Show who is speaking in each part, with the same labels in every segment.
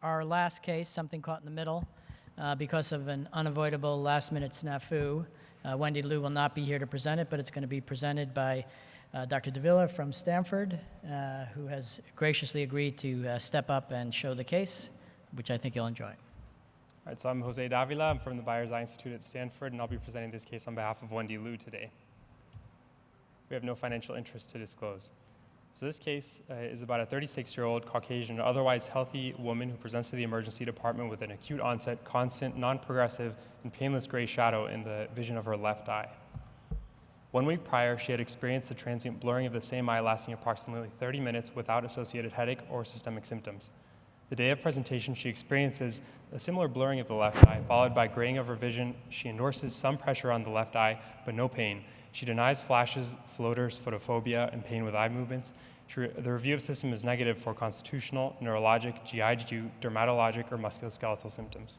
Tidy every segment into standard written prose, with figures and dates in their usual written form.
Speaker 1: our last case, something caught in the middle, because of an unavoidable last-minute snafu. Wendy Liu will not be here to present it, but it's going to be presented by Dr. Davila from Stanford, who has graciously agreed to step up and show the case, which I think you'll enjoy.
Speaker 2: All right, so I'm Jose Davila. I'm from the Byers Eye Institute at Stanford, and I'll be presenting this case on behalf of Wendy Liu today. We have no financial interest to disclose. So this case is about a 36-year-old Caucasian, otherwise healthy woman who presents to the emergency department with an acute onset, constant, non-progressive, and painless gray shadow in the vision of her left eye. 1 week prior, she had experienced a transient blurring of the same eye lasting approximately 30 minutes without associated headache or systemic symptoms. The day of presentation, she experiences a similar blurring of the left eye, followed by graying of her vision. She endorses some pressure on the left eye, but no pain. She denies flashes, floaters, photophobia, and pain with eye movements. The review of system is negative for constitutional, neurologic, GI, dermatologic, or musculoskeletal symptoms.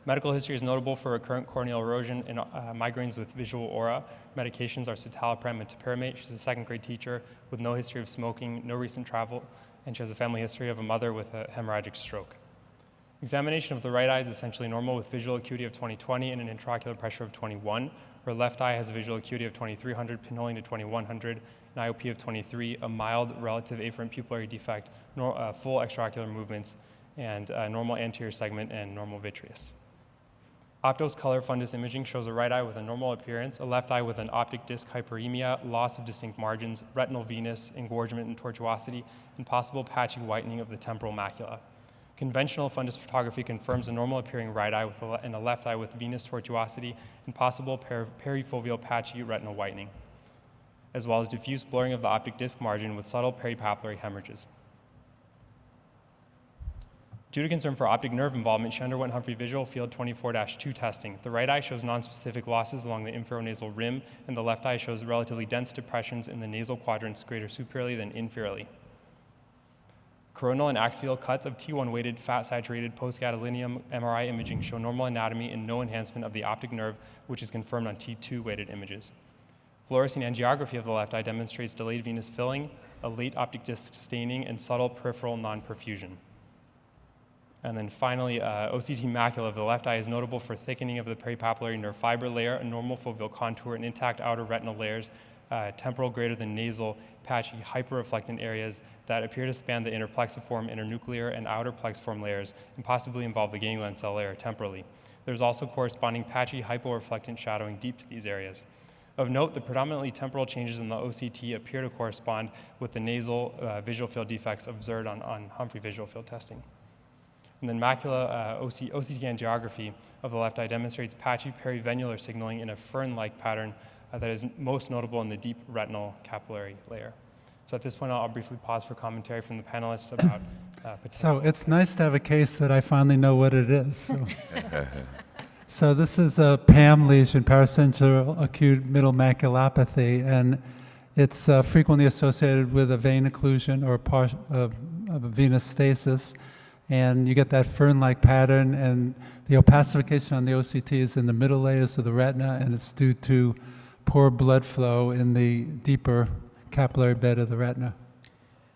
Speaker 2: Medical history is notable for recurrent corneal erosion and migraines with visual aura. Medications are citalopram and topiramate. She's a second-grade teacher with no history of smoking, no recent travel, and she has a family history of a mother with a hemorrhagic stroke. Examination of the right eye is essentially normal with visual acuity of 20/20 and an intraocular pressure of 21. Her left eye has a visual acuity of 2300, pinholing to 2100, an IOP of 23, a mild relative afferent pupillary defect, full extraocular movements, and normal anterior segment and normal vitreous. Optos color fundus imaging shows a right eye with a normal appearance, a left eye with an optic disc hyperemia, loss of distinct margins, retinal venous, engorgement and tortuosity, and possible patchy whitening of the temporal macula. Conventional fundus photography confirms a normal appearing right eye and a left eye with venous tortuosity and possible perifoveal patchy retinal whitening, as well as diffuse blurring of the optic disc margin with subtle peripapillary hemorrhages. Due to concern for optic nerve involvement, she underwent Humphrey Visual Field 24-2 testing. The right eye shows nonspecific losses along the inferonasal rim, and the left eye shows relatively dense depressions in the nasal quadrants greater superiorly than inferiorly. Coronal and axial cuts of T1-weighted, fat-saturated post-gadolinium MRI imaging show normal anatomy and no enhancement of the optic nerve, which is confirmed on T2-weighted images. Fluorescein angiography of the left eye demonstrates delayed venous filling, a late optic disc staining, and subtle peripheral non-perfusion. And then finally, OCT macula of the left eye is notable for thickening of the peripapillary nerve fiber layer, a normal foveal contour, and intact outer retinal layers, temporal greater than nasal, patchy, hyperreflectant areas that appear to span the inner plexiform, internuclear, and outer plexiform layers, and possibly involve the ganglion cell layer temporally. There's also corresponding patchy, hyporeflectant shadowing deep to these areas. Of note, the predominantly temporal changes in the OCT appear to correspond with the nasal visual field defects observed on Humphrey visual field testing. And then macula OCT angiography of the left eye demonstrates patchy perivenular signaling in a fern-like pattern that is most notable in the deep retinal capillary layer. So at this point, I'll briefly pause for commentary from the panelists about
Speaker 3: So it's nice to have a case that I finally know what it is. So, so this is a PAM lesion, paracentral acute middle maculopathy, and it's frequently associated with a vein occlusion or a venous stasis. And you get that fern-like pattern, and the opacification on the OCT is in the middle layers of the retina, and it's due to poor blood flow in the deeper capillary bed of the retina.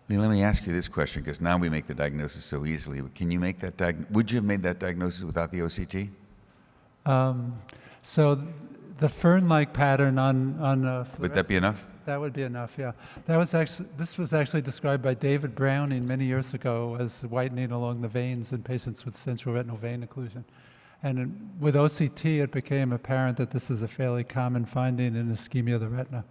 Speaker 4: Let me ask you this question, because now we make the diagnosis so easily. Can you make that would you have made that diagnosis without the OCT?
Speaker 3: So the fern-like pattern on
Speaker 4: would that be enough?
Speaker 3: That would be enough, yeah. This was actually described by David Browning many years ago as whitening along the veins in patients with central retinal vein occlusion. And with OCT, it became apparent that this is a fairly common finding in ischemia of the retina.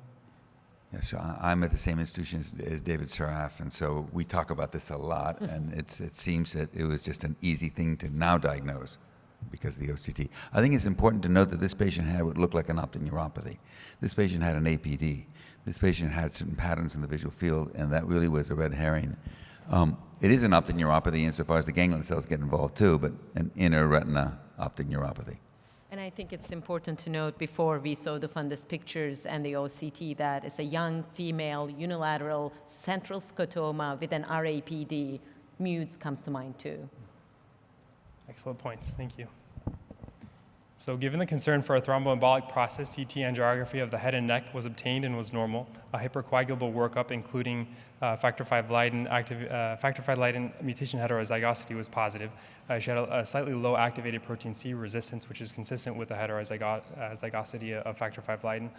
Speaker 4: Yeah, so I'm at the same institution as David Saraf, and so we talk about this a lot, and it seems that it was just an easy thing to now diagnose because of the OCT. I think it's important to note that this patient had what looked like an optic neuropathy. This patient had an APD. This patient had certain patterns in the visual field, and that really was a red herring. It is an optic neuropathy insofar as the ganglion cells get involved too, but an inner retina optic neuropathy.
Speaker 5: And I think it's important to note before we saw the fundus pictures and the OCT that it's a young female unilateral central scotoma with an RAPD. MUDES comes to mind too.
Speaker 2: Excellent points, thank you. So given the concern for a thromboembolic process, CT angiography of the head and neck was obtained and was normal. A hypercoagulable workup, including factor V Leiden mutation heterozygosity, was positive. She had a slightly low activated protein C resistance, which is consistent with the heterozygosity of factor V Leiden.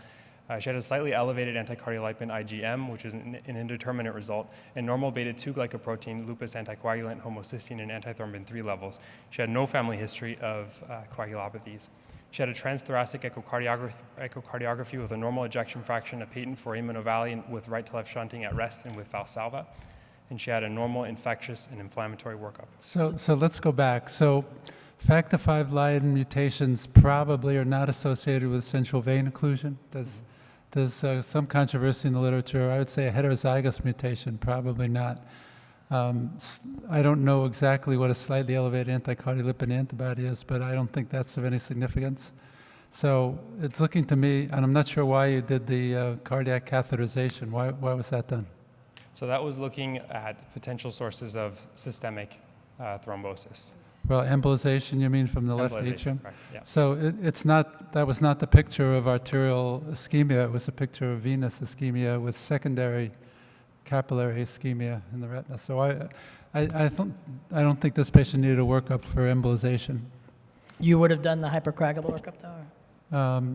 Speaker 2: She had a slightly elevated anticardiolipin IgM, which is an indeterminate result, and normal beta-2 glycoprotein, lupus anticoagulant, homocysteine, and antithrombin 3 levels. She had no family history of coagulopathies. She had a transthoracic echocardiography with a normal ejection fraction, a patent foramen ovale with right to left shunting at rest and with Valsalva. And she had a normal infectious and inflammatory workup.
Speaker 3: So let's go back. So factor V Leiden mutations probably are not associated with central vein occlusion. There's some controversy in the literature. I would say a heterozygous mutation, probably not. I don't know exactly what a slightly elevated anticardiolipin antibody is, but I don't think that's of any significance. So it's looking to me, and I'm not sure why you did the cardiac catheterization. Why was that done?
Speaker 2: So that was looking at potential sources of systemic thrombosis.
Speaker 3: Well, embolization, you mean, from the left
Speaker 2: Embolization,
Speaker 3: atrium?
Speaker 2: correct, yeah.
Speaker 3: So it's not, that was not the picture of arterial ischemia, it was a picture of venous ischemia with secondary capillary ischemia in the retina. So I don't think this patient needed a workup for embolization.
Speaker 1: You would have done the hypercoagulable workup, though?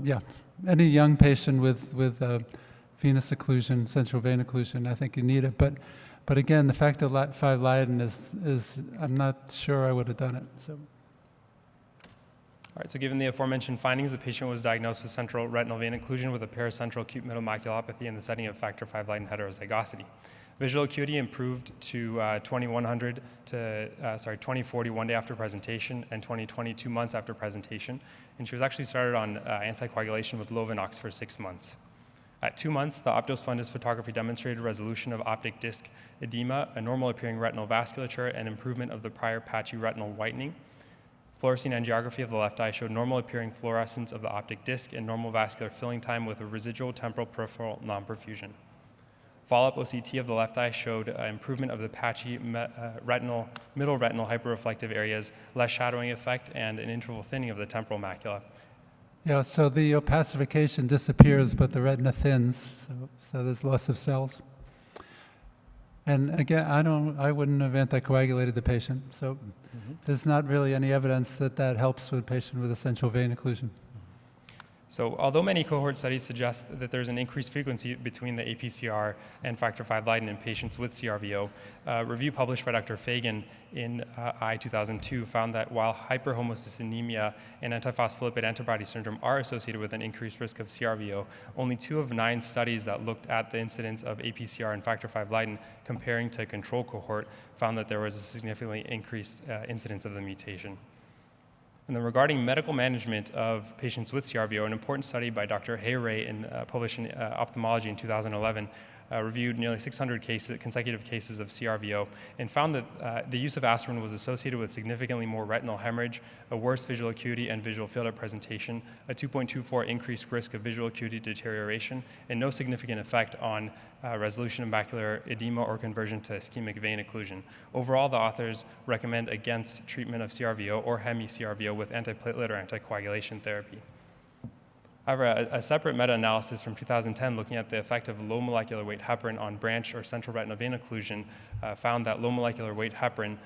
Speaker 3: Yeah, any young patient with venous occlusion, central vein occlusion, I think you need it. But again, the factor V Leiden is I'm not sure I would have done it. So.
Speaker 2: All right, so given the aforementioned findings, the patient was diagnosed with central retinal vein occlusion with a paracentral acute middle maculopathy in the setting of factor V Leiden heterozygosity. Visual acuity improved to 2040 one day after presentation and 2020 2 months after presentation. And she was actually started on anticoagulation with Lovenox for 6 months. At 2 months, the optos fundus photography demonstrated resolution of optic disc edema, a normal appearing retinal vasculature, and improvement of the prior patchy retinal whitening. Fluorescein angiography of the left eye showed normal appearing fluorescence of the optic disc and normal vascular filling time with a residual temporal peripheral non-perfusion. Follow-up OCT of the left eye showed improvement of the patchy middle retinal hyperreflective areas, less shadowing effect, and an interval thinning of the temporal macula.
Speaker 3: Yeah, so the opacification disappears, but the retina thins, so there's loss of cells. And again, I wouldn't have anticoagulated the patient, so there's not really any evidence that that helps with a patient with a central vein occlusion.
Speaker 2: So although many cohort studies suggest that there's an increased frequency between the APCR and factor V Leiden in patients with CRVO, a review published by Dr. Fagan in I-2002 found that while hyperhomocystinemia and antiphospholipid antibody syndrome are associated with an increased risk of CRVO, only 2 of 9 studies that looked at the incidence of APCR and factor V Leiden comparing to a control cohort found that there was a significantly increased incidence of the mutation. And then regarding medical management of patients with CRVO, an important study by Dr. Hayray published in Ophthalmology in 2011 reviewed nearly 600 consecutive cases of CRVO and found that the use of aspirin was associated with significantly more retinal hemorrhage, a worse visual acuity and visual field of presentation, a 2.24 increased risk of visual acuity deterioration, and no significant effect on resolution of macular edema or conversion to ischemic vein occlusion. Overall, the authors recommend against treatment of CRVO or hemi-CRVO with antiplatelet or anticoagulation therapy. However, a separate meta-analysis from 2010 looking at the effect of low molecular weight heparin on branch or central retinal vein occlusion found that low molecular weight heparin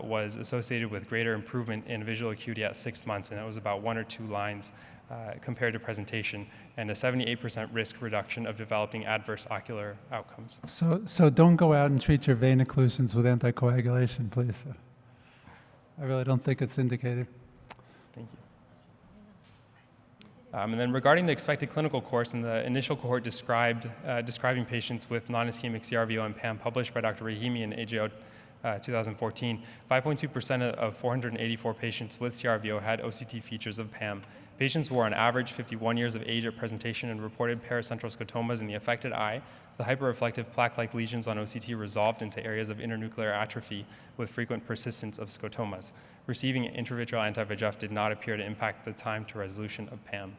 Speaker 2: was associated with greater improvement in visual acuity at 6 months, and it was about 1 or 2 lines compared to presentation, and a 78% risk reduction of developing adverse ocular outcomes.
Speaker 3: So don't go out and treat your vein occlusions with anticoagulation, please. I really don't think it's indicated.
Speaker 2: Thank you. And then regarding the expected clinical course, in the initial cohort describing patients with non-ischemic CRVO and PAM published by Dr. Rahimi in AJO 2014, 5.2% of 484 patients with CRVO had OCT features of PAM. Patients were on average 51 years of age at presentation and reported paracentral scotomas in the affected eye. The hyperreflective plaque-like lesions on OCT resolved into areas of internuclear atrophy with frequent persistence of scotomas. Receiving intravitreal anti-VEGF did not appear to impact the time to resolution of PAM.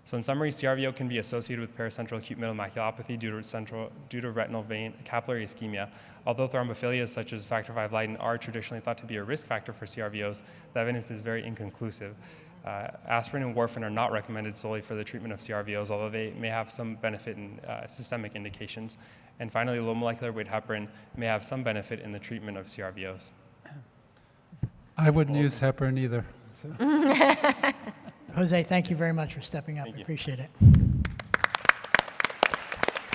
Speaker 2: So in summary, CRVO can be associated with paracentral acute middle maculopathy due to retinal vein capillary ischemia. Although thrombophilias such as factor V Leiden are traditionally thought to be a risk factor for CRVOs, the evidence is very inconclusive. Aspirin and warfarin are not recommended solely for the treatment of CRVOs, although they may have some benefit in systemic indications. And finally, low molecular weight heparin may have some benefit in the treatment of CRVOs.
Speaker 3: I wouldn't use heparin either. So.
Speaker 1: Jose, thank you very much for stepping up.
Speaker 2: Thank you.
Speaker 1: Appreciate it.